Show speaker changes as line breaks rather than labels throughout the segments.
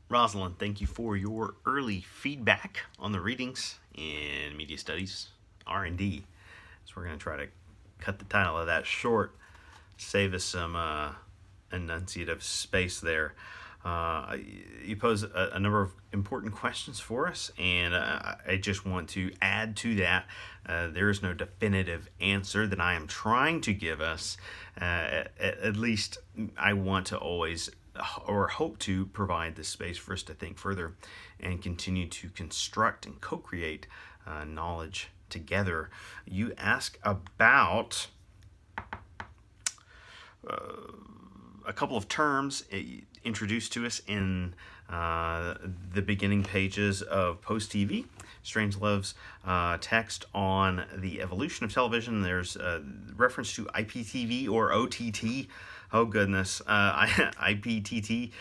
Rosalind, thank you for your early feedback on the readings in Media Studies R&D. So we're going to try to cut the title of that short, save us some enunciative space there. You pose a number of important questions for us, and I just want to add to that. There is no definitive answer that I am trying to give us. At least I want to always or hope to provide the space for us to think further and continue to construct and co-create knowledge together. You ask about a couple of terms introduced to us in the beginning pages of Post TV. Strangelove's text on the evolution of television. There's a reference to IPTV or OTT. Oh goodness, IPTT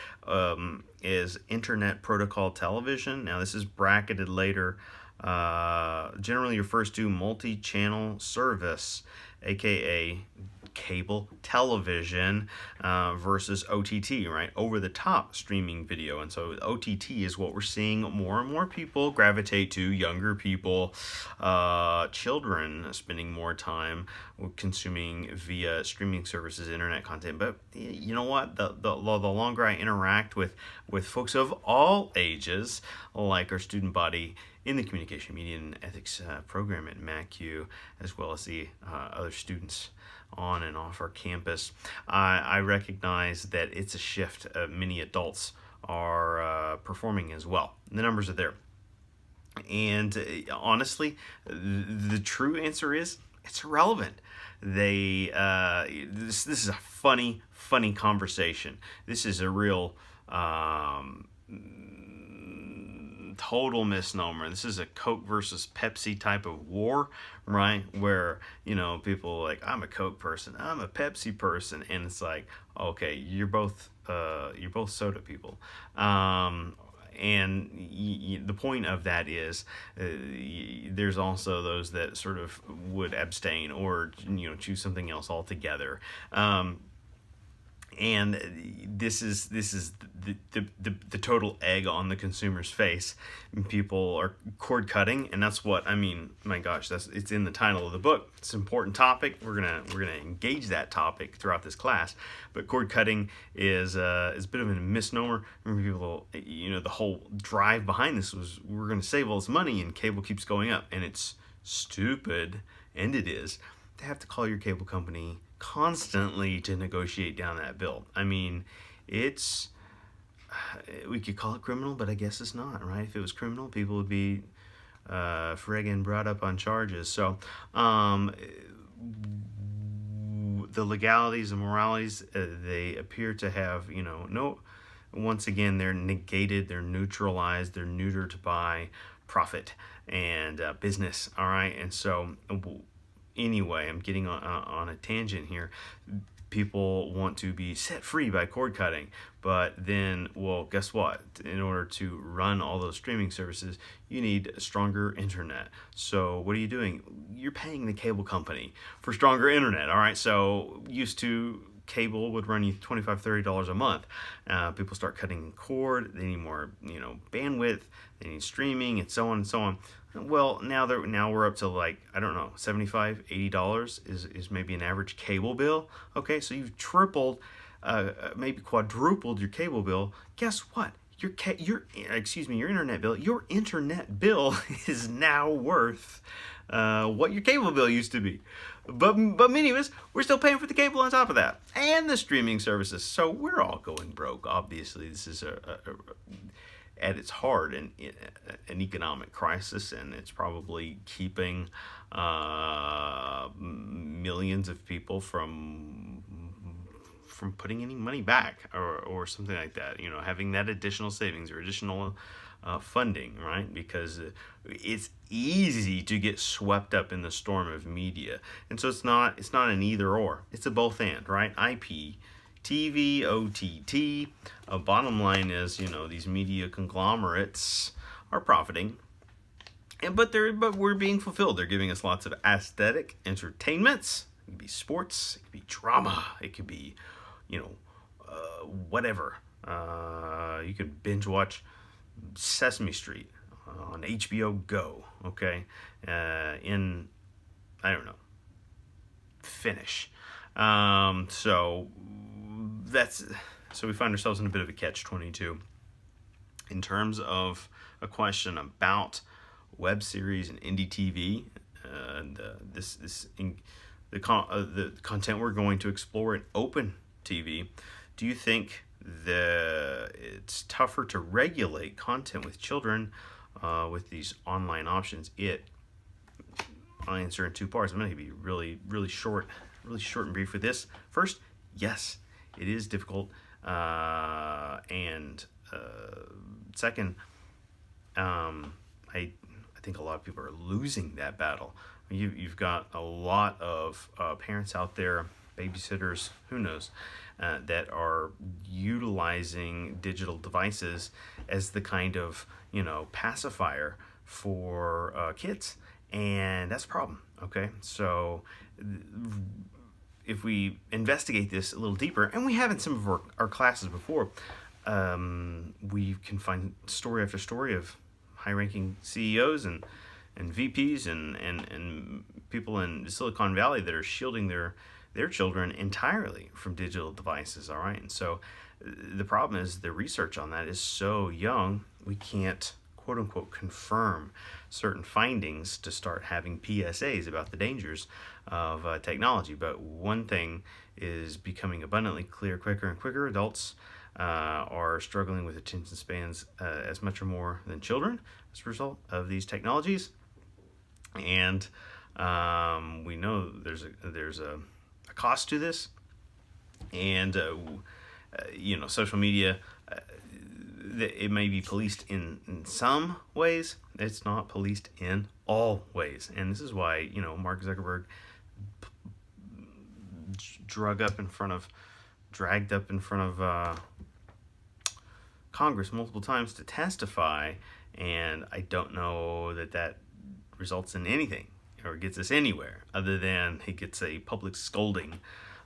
is Internet Protocol Television. Now this is bracketed later. Generally refers to multi-channel service, aka cable television, versus OTT, right? Over-the-top streaming video. And so OTT is what we're seeing more and more people gravitate to, younger people, children spending more time consuming via streaming services, internet content. But you know what? The longer I interact with folks of all ages, like our student body in the Communication, Media, and Ethics program at MACU, as well as the other students on and off our campus, I recognize that it's a shift many adults are performing as well. The numbers are there. And honestly, the true answer is it's irrelevant. This is a funny conversation. This is a real total misnomer. This is a Coke versus Pepsi type of war, right? Where, people are like, I'm a Coke person, I'm a Pepsi person, and it's like, okay, you're both soda people. And the point of that is there's also those that sort of would abstain or choose something else altogether. And this is the total egg on the consumer's face. People are cord cutting, and that's what I mean. My gosh, it's in the title of the book. It's an important topic. We're gonna engage that topic throughout this class. But cord cutting is a bit of a misnomer. People, the whole drive behind this was we're gonna save all this money, and cable keeps going up, and it's stupid, and it is, to have to call your cable company constantly to negotiate down that bill. I mean, we could call it criminal, but I guess it's not, right? If it was criminal, people would be friggin' brought up on charges. So the legalities and moralities, they appear to have, no, once again, they're negated, they're neutralized, they're neutered by profit and business, all right? And so anyway, I'm getting on a tangent here. People want to be set free by cord cutting, but then, well, guess what? In order to run all those streaming services, you need stronger internet. So what are you doing? You're paying the cable company for stronger internet, all right? So used to, cable would run you $25, $30 a month. People start cutting cord. They need more, bandwidth. They need streaming, and so on and so on. Well, now we're up to, like, I don't know, $75, $80 is maybe an average cable bill. Okay, so you've tripled, maybe quadrupled your cable bill. Guess what? Your internet bill. Your internet bill is now worth what your cable bill used to be. But many of us, we're still paying for the cable on top of that, and the streaming services. So we're all going broke. Obviously, this is at its heart an economic crisis, and it's probably keeping millions of people from putting any money back or something like that, having that additional savings or additional funding, right? Because it's easy to get swept up in the storm of media, and so it's not an either or, it's a both and, right? IP, TV, OTT. Bottom line is, these media conglomerates are profiting, but we're being fulfilled. They're giving us lots of aesthetic entertainments. It could be sports, it could be drama, it could be, whatever. You could binge watch Sesame Street on HBO Go, okay, in, I don't know, Finnish. So we find ourselves in a bit of a catch-22 in terms of a question about web series and indie TV. The content we're going to explore in open TV. Do you think that it's tougher to regulate content with children with these online options? I'll answer in two parts. I'm going to be really short and brief with this. First, yes, it is difficult, and second, I think a lot of people are losing that battle. You've got a lot of parents out there, babysitters, who knows, that are utilizing digital devices as the kind of pacifier for kids, and that's a problem. Okay, so if we investigate this a little deeper, and we have in some of our classes before, we can find story after story of high-ranking CEOs and VPs and people in Silicon Valley that are shielding their children entirely from digital devices. All right, and so the problem is the research on that is so young, we can't quote unquote confirm certain findings to start having PSAs about the dangers of technology. But one thing is becoming abundantly clear quicker and quicker. Adults are struggling with attention spans as much or more than children as a result of these technologies. And we know there's a cost to this, and social media, it may be policed in some ways. It's not policed in all ways, and this is why Mark Zuckerberg dragged up in front of Congress multiple times to testify, and I don't know that results in anything or gets us anywhere other than he gets a public scolding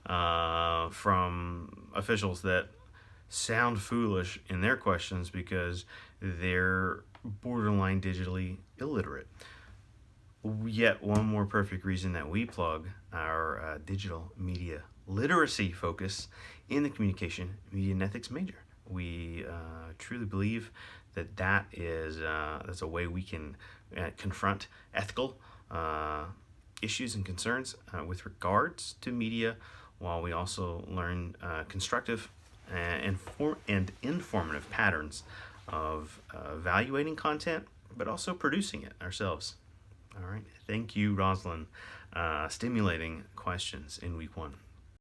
from officials that sound foolish in their questions because they're borderline digitally illiterate. Yet one more perfect reason that we plug our digital media literacy focus in the communication, media, and ethics major. We truly believe that is that's a way we can confront ethical issues and concerns with regards to media, while we also learn constructive and informative patterns of evaluating content, but also producing it ourselves. All right. Thank you, Rosalind. Stimulating questions in week 1.